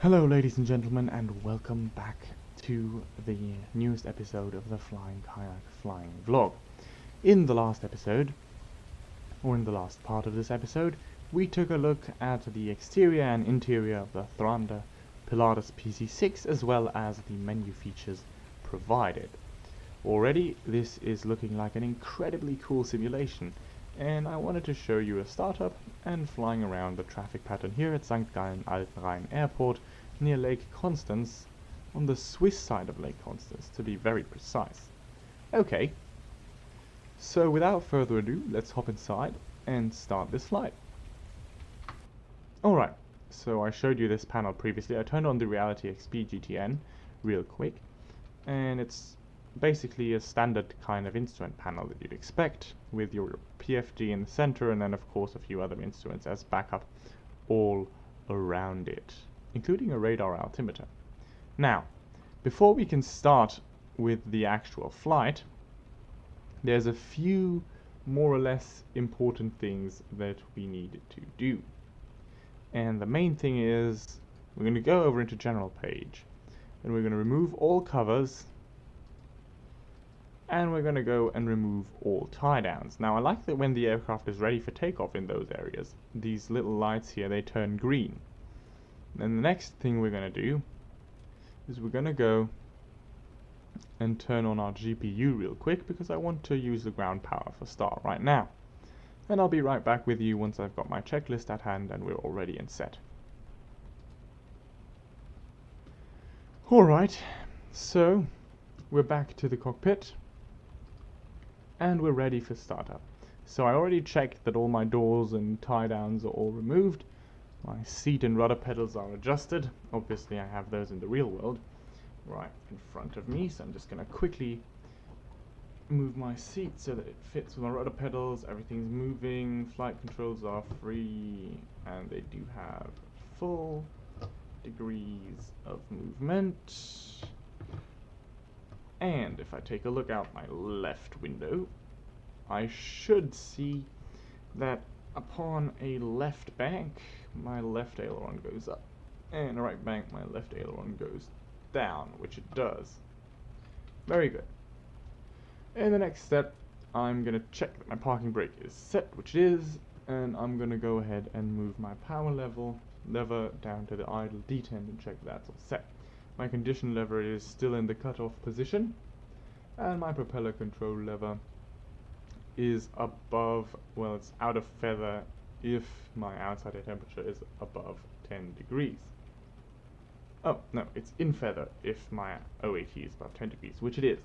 Hello ladies and gentlemen, and welcome back to the newest episode of the Flying Kayak Flying Vlog. In the last episode, or in the last part of this episode, we took a look at the exterior and interior of the Thranda Pilatus PC-6 as well as the menu features provided. Already this is looking like an incredibly cool simulation, and I wanted to show you a startup and flying around the traffic pattern here at St. Gallen Altenrhein Airport near Lake Constance, on the Swiss side of Lake Constance to be very precise. Okay, so without further ado, let's hop inside and start this flight. Alright, so I showed you this panel previously. I turned on the Reality XP GTN real quick, and it's basically a standard kind of instrument panel that you'd expect, with your PFD in the center and then of course a few other instruments as backup all around it, including a radar altimeter. Now, before we can start with the actual flight, there's a few more or less important things that we need to do. And the main thing is, we're going to go over into General page, and we're going to remove all covers, and we're going to go and remove all tie-downs. Now I like that when the aircraft is ready for takeoff in those areas, these little lights here, they turn green. Then the next thing we're going to do is we're going to go and turn on our GPU real quick, because I want to use the ground power for start right now. And I'll be right back with you once I've got my checklist at hand and we're all ready and set. Alright, so we're back to the cockpit and we're ready for startup. So I already checked that all my doors and tie downs are all removed. My seat and rudder pedals are adjusted. Obviously I have those in the real world right in front of me, so I'm just going to quickly move my seat so that it fits with my rudder pedals. Everything's moving, flight controls are free, and they do have full degrees of movement. And if I take a look out my left window, I should see that upon a left bank, my left aileron goes up, and a right bank, my left aileron goes down, which it does. Very good. In the next step, I'm going to check that my parking brake is set, which it is, and I'm going to go ahead and move my power lever down to the idle detent and check that's all set. My condition lever is still in the cutoff position, and my propeller control lever is above, well, it's out of feather if my outside air temperature is above 10 degrees. Oh, no, it's in feather if my OAT is above 10 degrees, which it is.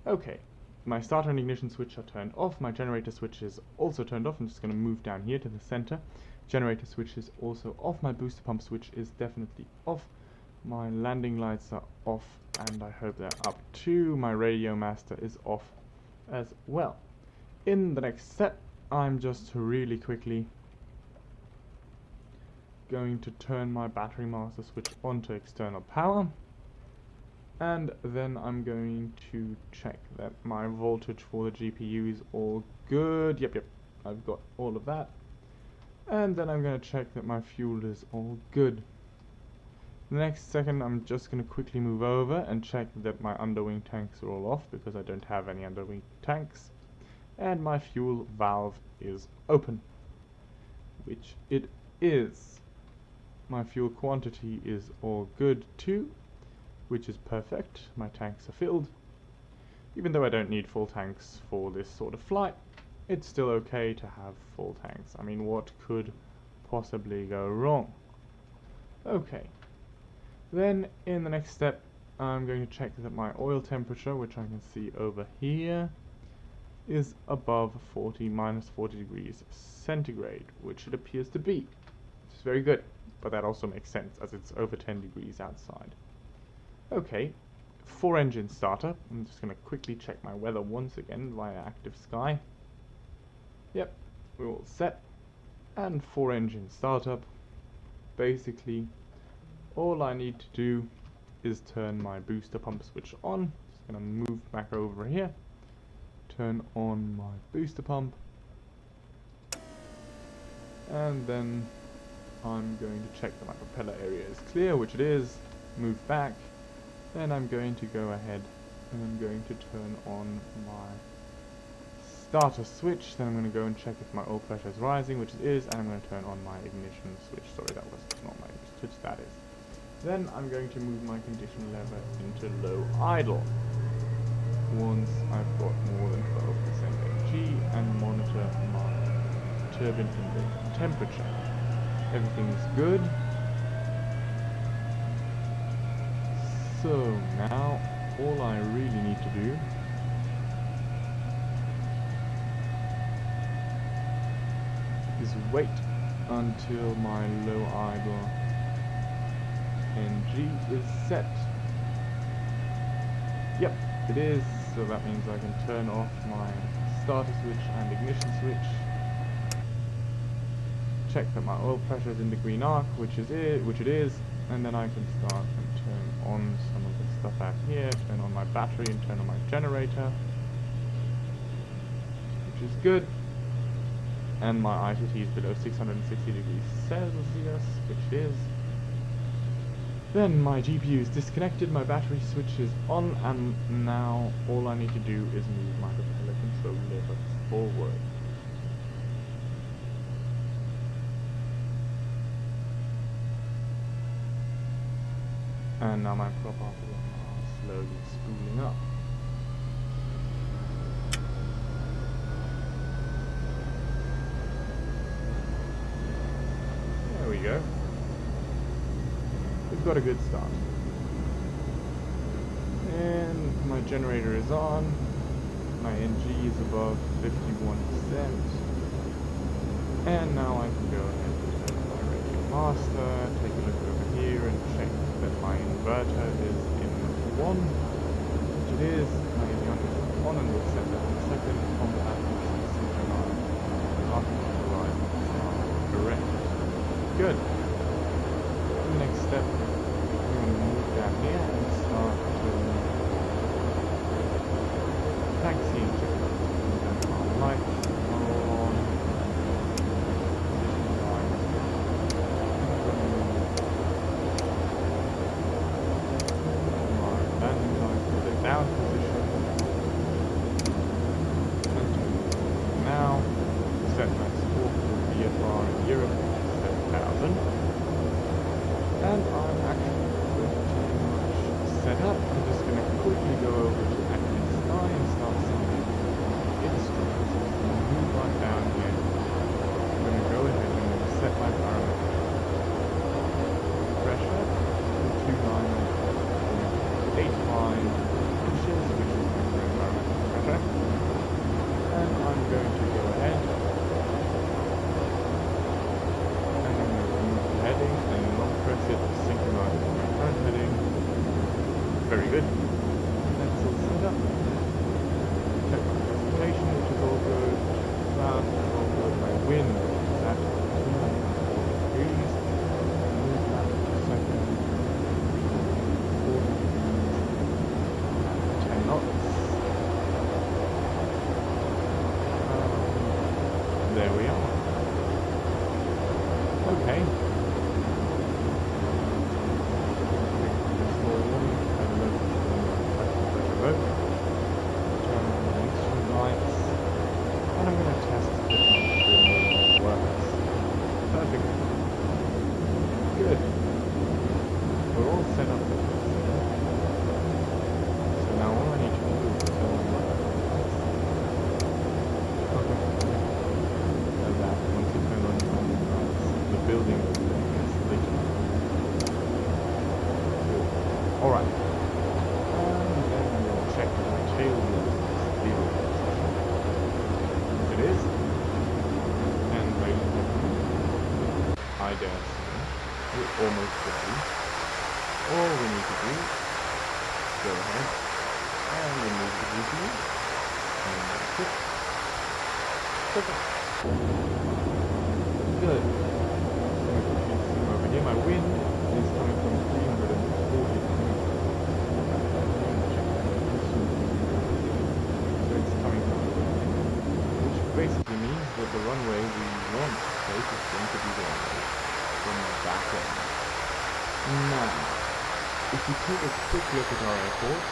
Okay, my starter and ignition switch are turned off, my generator switch is also turned off. I'm just going to move down here to the center. Generator switch is also off, my booster pump switch is definitely off. My landing lights are off, and I hope they're up too. My radio master is off as well. In the next step, I'm just really quickly going to turn my battery master switch on to external power, and then I'm going to check that my voltage for the GPU is all good. Yep, I've got all of that. And then I'm going to check that my fuel is all good. The next second, I'm just going to quickly move over and check that my underwing tanks are all off, because I don't have any underwing tanks. And my fuel valve is open, which it is. My fuel quantity is all good too, which is perfect. My tanks are filled. Even though I don't need full tanks for this sort of flight, it's still okay to have full tanks. I mean, what could possibly go wrong? Okay. Then, in the next step, I'm going to check that my oil temperature, which I can see over here, is above minus 40 degrees centigrade, which it appears to be. Which is very good, but that also makes sense as it's over 10 degrees outside. Okay, 4-engine startup. I'm just going to quickly check my weather once again via active sky. Yep, we're all set. And 4-engine startup. Basically, all I need to do is turn my booster pump switch on. Just going to move back over here, turn on my booster pump, and then I'm going to check that my propeller area is clear, which it is. Move back. Then I'm going to go ahead and I'm going to turn on my starter switch. Then I'm going to go and check if my oil pressure is rising, which it is, and I'm going to turn on my ignition switch. Sorry, that was not my ignition switch, that is. Then I'm going to move my condition lever into low idle once I've got more than 12% G and monitor my turbine inlet temperature. Everything is good. So now all I really need to do is wait until my low idle NG is set. Yep, it is. So that means I can turn off my starter switch and ignition switch. Check that my oil pressure is in the green arc, which it is, and then I can start and turn on some of the stuff out here, turn on my battery and turn on my generator, which is good. And my ITT is below 660 degrees Celsius, which is. Then my GPU is disconnected, my battery switch is on, and now all I need to do is move my propeller control lever forward. And now my prop articles are slowly spooling up. There we go. We've got a good start. And my generator is on. My NG is above 51%. And now I can go ahead and turn my radio master, take a look over here and check that my inverter is in 1, which it is. My avionics is on, and we'll set that in a second. On that we can synchronize correct. Good. The next step, we're going to move down here and start taxiing. Check our lights are on. Down position. Now set my score for VFR in Europe 7,000, and I'm actually pretty much set up. I'm just going to quickly go over to Active Sky and start sending instruments. I'm going to move right down here. I'm going to go ahead and set my parameter pressure to 2,985. Which is my current parameter pressure, and I'm going to go ahead and I'm going to remove the heading and long press it to synchronize with my current heading. Very good. That's all set up. Check my presentation, which is all good. Cloud is all good. My wind is at 240 degrees. Move that to second. 40 there we are. Okay. Turn on the instrument lights, and I'm going to test if it works. Perfect. Good. We're all set up for this. So now all I need to do is turn on my lights. Okay. And that once you turn on your lights, the building is lit up. Good. Alright. And then I'm going to check that my tail wheel is zero position. As it is. And wait a minute. I dare say we're almost ready. All we need to do is go ahead and remove the GPU, and that's it. Perfect. Good. Over here, my wind is coming from 340 degrees. So it's coming from the which basically means that the runway we want to take is going to be the runway. from the back end. Now, if we take a quick look at our airport,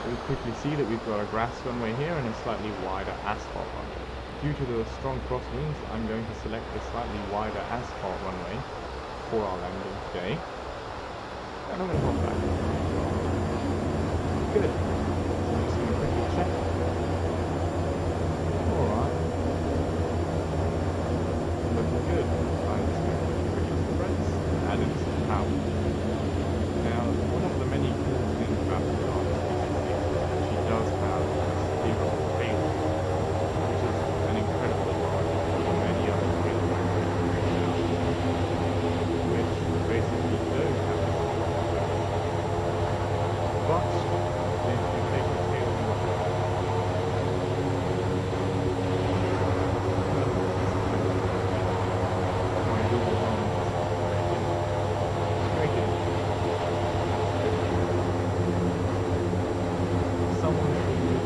we'll quickly see that we've got a grass runway here and a slightly wider asphalt runway. Due to the strong crosswinds, I'm going to select the slightly wider asphalt runway for our landing today. And I'm going to pop back. Good. So I'm just going to quickly check. Alright. Looking good. I'm just going to release the brakes and add in some power. Now, one of the many cool things about the car is that she does have zero payload, which is an incredible advantage over many other payload which basically don't have this but if you take the payload my Google Home straight in. Someone should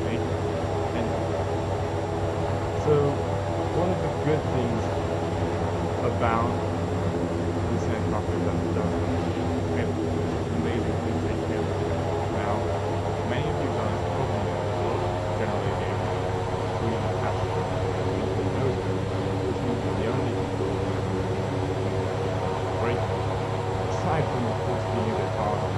make it. So one of the good things about this aircraft is that it does have amazing things they can. Now, many of you guys probably know that a lot of general aviation between passengers and nose cone, which means that the only control is braking. Aside from, of course, being a bit hard